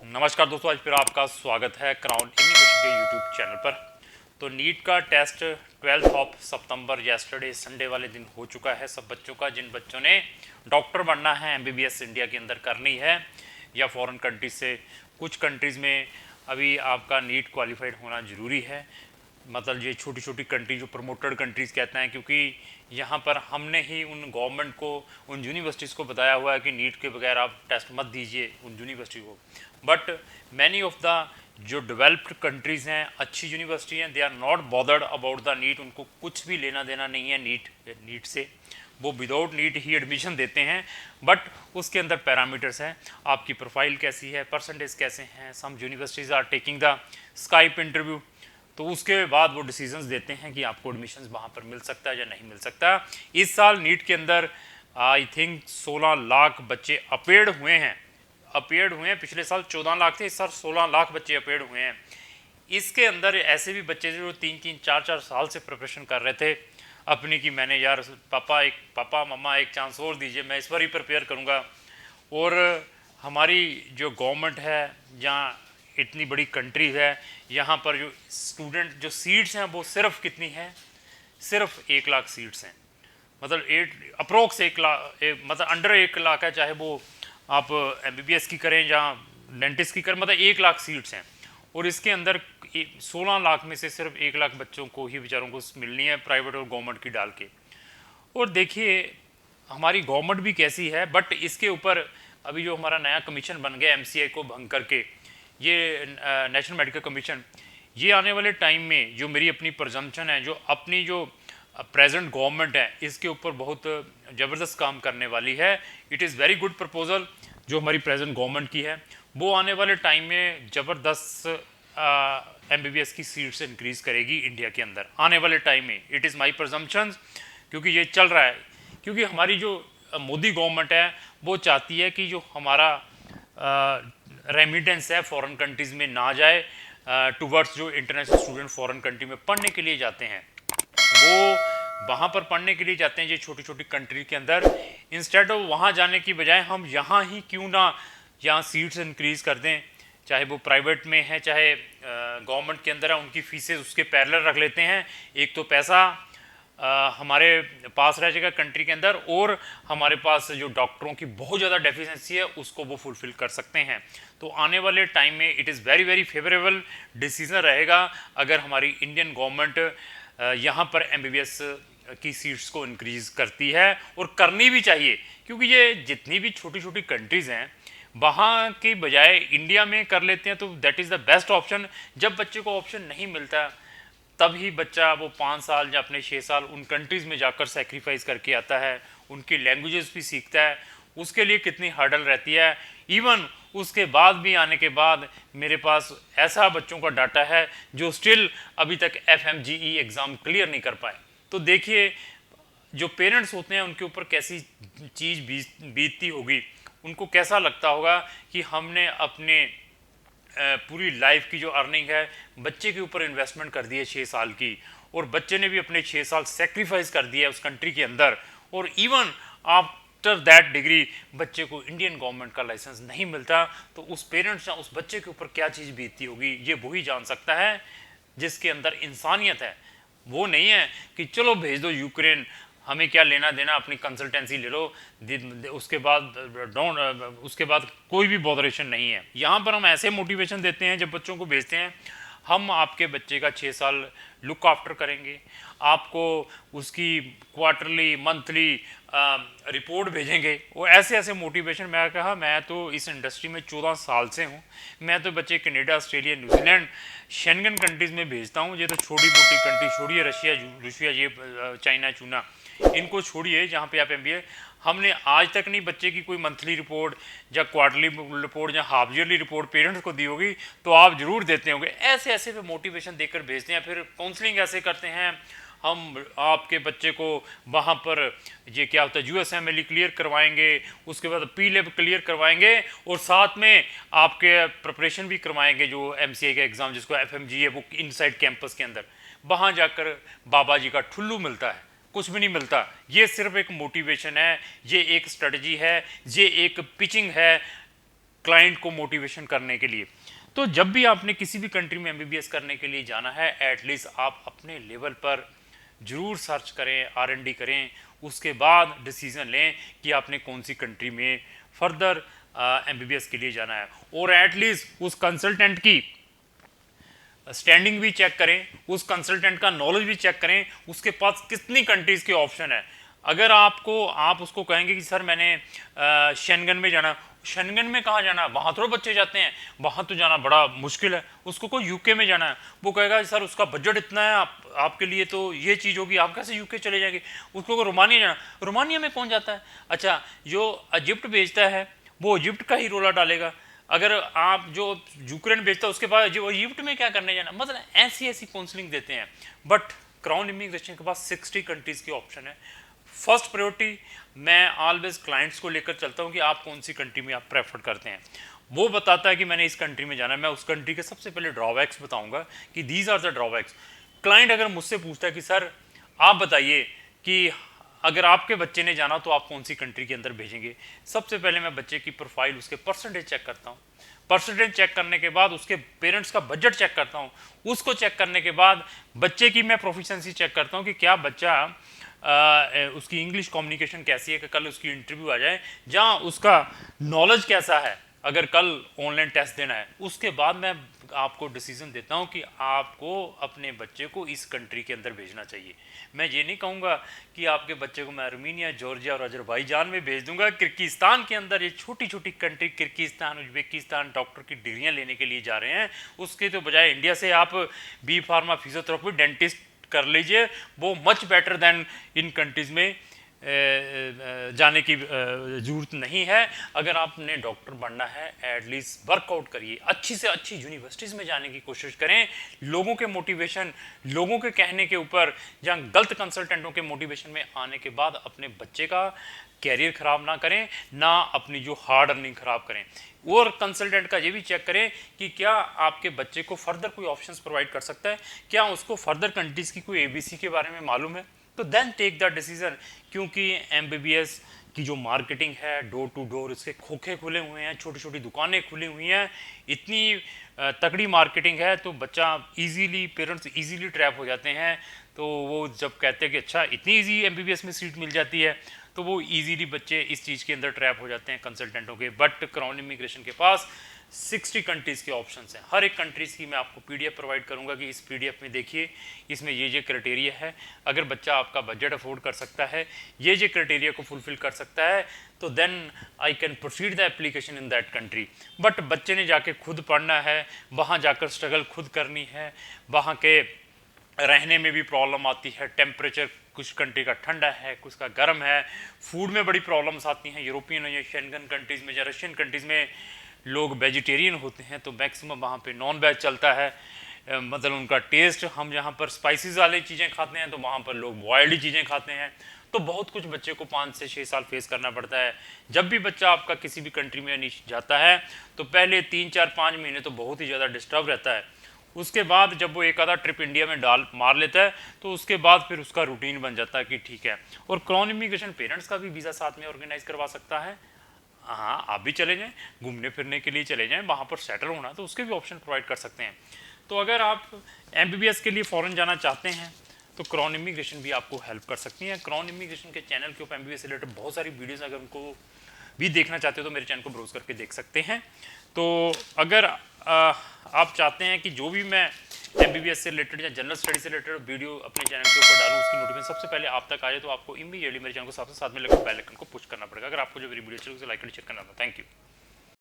नमस्कार दोस्तों, आज फिर आपका स्वागत है क्राउन इग्निशन के यूट्यूब चैनल पर। तो नीट का टेस्ट 12 ऑफ सितंबर येस्टरडे संडे वाले दिन हो चुका है सब बच्चों का। जिन बच्चों ने डॉक्टर बनना है, एमबीबीएस इंडिया के अंदर करनी है या फॉरेन कंट्रीज से, कुछ कंट्रीज़ में अभी आपका नीट क्वालिफाइड होना ज़रूरी है। मतलब ये छोटी छोटी कंट्री जो प्रमोटेड कंट्रीज़ कहते हैं, क्योंकि यहाँ पर हमने ही उन गवर्नमेंट को, उन यूनिवर्सिटीज़ को बताया हुआ है कि नीट के बगैर आप टेस्ट मत दीजिए उन यूनिवर्सिटी को। बट मैनी ऑफ द जो डेवलप्ड कंट्रीज़ हैं, अच्छी यूनिवर्सिटी हैं, they are not bothered about the NEET. उनको कुछ भी लेना देना नहीं है नीट से। वो विदाउट नीट ही एडमिशन देते हैं। बट उसके अंदर पैरामीटर्स हैं, आपकी प्रोफाइल कैसी है, परसेंटेज कैसे हैं। Some universities are taking the Skype interview, तो उसके बाद वो डिसीजंस देते हैं कि आपको एडमिशन वहाँ पर मिल सकता है या नहीं मिल सकता। इस साल नीट के अंदर आई थिंक 16 लाख बच्चे अपेयर्ड हुए हैं। पिछले साल 14 लाख थे, इस साल 16 लाख बच्चे अपेयर्ड हुए हैं। इसके अंदर ऐसे भी बच्चे जो 3-3, 4-4 साल से प्रिपरेशन कर रहे थे अपनी, कि मैंने यार पापा मम्मा एक चांस और दीजिए, मैं इस बार ही प्रिपेयर करूँगा। और हमारी जो गवर्नमेंट है, जहाँ इतनी बड़ी कंट्री है, यहाँ पर जो स्टूडेंट जो सीट्स हैं वो सिर्फ कितनी है, सिर्फ 1 लाख सीट्स हैं। मतलब अप्रोक्स 1 लाख, मतलब अंडर 1 लाख है, चाहे वो आप एमबीबीएस की करें या डेंटिस्ट की करें, मतलब 1 लाख सीट्स हैं। और इसके अंदर 16 लाख में से सिर्फ 1 लाख बच्चों को ही बेचारों को मिलनी है, प्राइवेट और गवर्नमेंट की डाल के। और देखिए हमारी गवर्नमेंट भी कैसी है। बट इसके ऊपर अभी जो हमारा नया कमीशन बन गया एमसीआई को भंग करके, ये नेशनल मेडिकल कमीशन, ये आने वाले टाइम में जो मेरी अपनी प्रजम्पशन है, जो अपनी जो प्रेजेंट गवर्नमेंट है, इसके ऊपर बहुत ज़बरदस्त काम करने वाली है। It is very good proposal जो हमारी प्रेजेंट गवर्नमेंट की है। वो आने वाले टाइम में ज़बरदस्त एमबीबीएस की सीट्स इंक्रीज़ करेगी इंडिया के अंदर आने वाले टाइम में। इट इज़ माई प्रजम्पशन, क्योंकि ये चल रहा है। क्योंकि हमारी जो मोदी गवर्नमेंट है वो चाहती है कि जो हमारा रेमिटेंस है फॉरेन कंट्रीज़ में ना जाए, टूवर्ड्स जो इंटरनेशनल स्टूडेंट फॉरेन कंट्री में पढ़ने के लिए जाते हैं, वो वहाँ पर पढ़ने के लिए जाते हैं ये छोटी छोटी कंट्री के अंदर। इंस्टेड ऑफ वहाँ जाने की बजाय हम यहाँ ही क्यों ना यहाँ सीट्स इंक्रीज़ कर दें, चाहे वो प्राइवेट में है चाहे गवर्नमेंट के अंदर है, उनकी फीसेस उसके पैरेलल रख लेते हैं। एक तो पैसा हमारे पास रह जाएगा कंट्री के अंदर, और हमारे पास जो डॉक्टरों की बहुत ज़्यादा डेफिशिएंसी है उसको वो फुलफ़िल कर सकते हैं। तो आने वाले टाइम में it is very very favourable decision रहेगा अगर हमारी इंडियन गवर्नमेंट यहाँ पर एमबीबीएस की सीट्स को इंक्रीज़ करती है, और करनी भी चाहिए। क्योंकि ये जितनी भी छोटी छोटी कंट्रीज़ हैं, वहाँ की बजाय इंडिया में कर लेते हैं, तो that is the best option. जब बच्चे को ऑप्शन नहीं मिलता, तभी बच्चा वो 5 साल या अपने 6 साल उन कंट्रीज़ में जाकर सेक्रीफाइस करके आता है, उनकी लैंग्वेजेस भी सीखता है। उसके लिए कितनी हर्डल रहती है। इवन उसके बाद भी आने के बाद मेरे पास ऐसा बच्चों का डाटा है जो स्टिल अभी तक एफएमजीई एग्ज़ाम क्लियर नहीं कर पाए। तो देखिए जो पेरेंट्स होते हैं उनके ऊपर कैसी चीज़ बीतती होगी, उनको कैसा लगता होगा कि हमने अपने पूरी लाइफ की जो अर्निंग है बच्चे के ऊपर इन्वेस्टमेंट कर दी है 6 साल की, और बच्चे ने भी अपने 6 साल सेक्रीफाइस कर दिया है उस कंट्री के अंदर। और इवन आफ्टर दैट डिग्री बच्चे को इंडियन गवर्नमेंट का लाइसेंस नहीं मिलता, तो उस पेरेंट्स या उस बच्चे के ऊपर क्या चीज़ बीतती होगी, ये वही जान सकता है जिसके अंदर इंसानियत है। वो नहीं है कि चलो भेज दो यूक्रेन, हमें क्या लेना देना, अपनी कंसल्टेंसी ले लो, उसके बाद कोई भी बॉदरेशन नहीं है। यहाँ पर हम ऐसे मोटिवेशन देते हैं जब बच्चों को भेजते हैं, हम आपके बच्चे का 6 साल लुक आफ्टर करेंगे, आपको उसकी क्वार्टरली मंथली रिपोर्ट भेजेंगे। वो ऐसे ऐसे मोटिवेशन। मैं कहा मैं तो इस इंडस्ट्री में 14 साल से हूँ, मैं तो बच्चे Canada, Australia, New Zealand, Schengen countries में भेजता हूँ। ये तो छोटी मोटी कंट्री छोड़िए, रशिया ये चाइना चूना, इनको छोड़िए जहाँ पे आप एमबीए। हमने आज तक नहीं बच्चे की कोई मंथली रिपोर्ट या क्वार्टरली रिपोर्ट या हाफ ईयरली रिपोर्ट पेरेंट्स को दी होगी, तो आप जरूर देते होंगे। ऐसे ऐसे पे मोटिवेशन देकर भेजते हैं। फिर काउंसलिंग ऐसे करते हैं, हम आपके बच्चे को वहाँ पर ये क्या होता है यूएसएमएलई क्लियर करवाएंगे, उसके बाद पी लेब क्लियर करवाएंगे, और साथ में आपके प्रिपरेशन भी करवाएंगे जो एमसीए का एग्ज़ाम जिसको एफएमजी है, वो इनसाइड कैंपस के अंदर। वहाँ जाकर बाबा जी का ठुल्लू मिलता है, कुछ भी नहीं मिलता। ये सिर्फ एक मोटिवेशन है, ये एक स्ट्रेटजी है, ये एक पिचिंग है क्लाइंट को मोटिवेशन करने के लिए। तो जब भी आपने किसी भी कंट्री में एमबीबीएस करने के लिए जाना है, एटलीस्ट आप अपने लेवल पर जरूर सर्च करें, R&D करें, उसके बाद डिसीजन लें कि आपने कौन सी कंट्री में फर्दर एमबीबीएस के लिए जाना है। और एटलीस्ट उस कंसल्टेंट की स्टैंडिंग भी चेक करें, उस कंसल्टेंट का नॉलेज भी चेक करें, उसके पास कितनी कंट्रीज़ के ऑप्शन है। अगर आप उसको कहेंगे कि सर मैंने शेंगन में जाना, शेंगन में कहाँ जाना है, वहाँ थोड़ा बच्चे जाते हैं, वहाँ तो जाना बड़ा मुश्किल है। उसको कोई यूके में जाना है, वो कहेगा सर उसका बजट इतना है, आपके लिए तो ये चीज़ होगी, आप कैसे यूके चले जाएंगे। उसको को रोमानिया जाना, रोमानिया में कौन जाता है। अच्छा, जो इजिप्ट भेजता है वो इजिप्ट का ही रोला डालेगा। अगर आप जो यूक्रेन भेजता है उसके बाद जो इजिप्ट में क्या करने जाना, मतलब ऐसी ऐसी काउंसलिंग देते हैं। बट क्राउन इमिग्रेशन के पास 60 कंट्रीज़ के ऑप्शन है। फर्स्ट प्रायोरिटी मैं ऑलवेज क्लाइंट्स को लेकर चलता हूँ कि आप कौन सी कंट्री में आप प्रेफर करते हैं। वो बताता है कि मैंने इस कंट्री में जाना है, मैं उस कंट्री के सबसे पहले ड्रॉबैक्स बताऊंगा कि these are the drawbacks. Client अगर मुझसे पूछता है कि सर आप बताइए कि अगर आपके बच्चे ने जाना तो आप कौन सी कंट्री के अंदर भेजेंगे, सबसे पहले मैं बच्चे की प्रोफाइल, उसके परसेंटेज चेक करता हूँ। परसेंटेज चेक करने के बाद उसके पेरेंट्स का बजट चेक करता हूँ। उसको चेक करने के बाद बच्चे की मैं प्रोफिशिएंसी चेक करता हूँ कि क्या बच्चा उसकी इंग्लिश कम्युनिकेशन कैसी है कि कल उसकी इंटरव्यू आ जाए, जहाँ उसका नॉलेज कैसा है अगर कल ऑनलाइन टेस्ट देना है। उसके बाद मैं आपको डिसीजन देता हूँ कि आपको अपने बच्चे को इस कंट्री के अंदर भेजना चाहिए। मैं ये नहीं कहूँगा कि आपके बच्चे को मैं आर्मीनिया, जॉर्जिया और अजरबैजान में भेज दूंगा। किर्गिस्तान के अंदर ये छोटी छोटी कंट्री, किर्गिस्तान, उज्बेकिस्तान, डॉक्टर की डिग्रियाँ लेने के लिए जा रहे हैं। उसके तो बजाय इंडिया से आप बी फार्मा, फिजियोथेरेपी, डेंटिस्ट कर लीजिए, वो much better then in countries में जाने की ज़रूरत नहीं है। अगर आपने डॉक्टर बनना है एटलीस्ट वर्कआउट करिए, अच्छी से अच्छी यूनिवर्सिटीज़ में जाने की कोशिश करें। लोगों के मोटिवेशन, लोगों के कहने के ऊपर, जहाँ गलत कंसल्टेंटों के मोटिवेशन में आने के बाद अपने बच्चे का कैरियर ख़राब ना करें, ना अपनी जो हार्ड अर्निंग ख़राब करें। और कंसल्टेंट का ये भी चेक करें कि क्या आपके बच्चे को फर्दर कोई ऑप्शंस प्रोवाइड कर सकता है, क्या उसको फर्दर कंट्रीज़ की कोई ABC के बारे में मालूम है, तो देन टेक द डिसीजन। क्योंकि एमबीबीएस की जो मार्केटिंग है, डोर टू डोर इसके खोखे खुले हुए हैं, छोटी छोटी दुकानें खुली हुई हैं, इतनी तगड़ी मार्केटिंग है, तो बच्चा इजीली, पेरेंट्स इजीली ट्रैप हो जाते हैं। तो वो जब कहते हैं कि अच्छा इतनी इजी एमबीबीएस में सीट मिल जाती है, तो वो इजीली बच्चे इस चीज़ के अंदर ट्रैप हो जाते हैं कंसल्टेंटों के। बट क्राउन इमिग्रेशन के पास 60 कंट्रीज़ के ऑप्शंस हैं। हर एक कंट्रीज़ की मैं आपको PDF प्रोवाइड करूंगा कि इस PDF में देखिए, इसमें ये क्राइटेरिया है। अगर बच्चा आपका बजट अफोर्ड कर सकता है, ये क्राइटेरिया को फुलफिल कर सकता है, तो then I can proceed the application in that country. But बच्चे ने जाके खुद पढ़ना है, वहाँ जाकर स्ट्रगल खुद करनी है, वहाँ के रहने में भी प्रॉब्लम आती है, टेम्परेचर कुछ कंट्री का ठंडा है, कुछ का गर्म है, फूड में बड़ी प्रॉब्लम्स आती हैं। यूरोपियन या शेंगन कंट्रीज़ में या रशियन कंट्रीज़ में लोग वेजिटेरियन होते हैं, तो मैक्सिमम वहाँ पे नॉन वेज चलता है। मतलब उनका टेस्ट, हम यहाँ पर स्पाइसेस वाली चीज़ें खाते हैं तो वहाँ पर लोग बॉयल्ड चीज़ें खाते हैं। तो बहुत कुछ बच्चे को 5 से 6 साल फेस करना पड़ता है। जब भी बच्चा आपका किसी भी कंट्री में जाता है तो पहले 3, 4, 5 महीने तो बहुत ही ज़्यादा डिस्टर्ब रहता है। उसके बाद जब वो एक आधा ट्रिप इंडिया में मार लेता है, तो उसके बाद फिर उसका रूटीन बन जाता है कि ठीक है। और क्राउन इमिग्रेशन पेरेंट्स का भी वीज़ा साथ में ऑर्गेनाइज करवा सकता है। हाँ, आप भी चले जाएं, घूमने फिरने के लिए चले जाएं, वहाँ पर सेटल होना, तो उसके भी ऑप्शन प्रोवाइड कर सकते हैं। तो अगर आप एमबीबीएस के लिए फ़ॉरेन जाना चाहते हैं तो क्राउन इमिग्रेशन भी आपको हेल्प कर सकती है। क्राउन इमिग्रेशन के चैनल के ऊपर एमबीबीएस से रिलेटेड बहुत सारी वीडियोज़, अगर उनको भी देखना चाहते हो तो मेरे चैनल को ब्राउज करके देख सकते हैं। तो अगर आप चाहते हैं कि जो भी मैं एमबीबीएस से रिलेटेड या जनरल स्टडी से रिलेटेड वीडियो अपने चैनल के ऊपर डालूं, उसकी नोटिफिकेशन सबसे पहले आप तक आ जाए, तो आपको इमीडिएटली मेरे चैनल को सबसे साथ में लगे बेल आइकन को पुश करना पड़ेगा। अगर आपको जो मेरी वीडियो चले उसे लाइक एंड शेयर करना था। Thank you.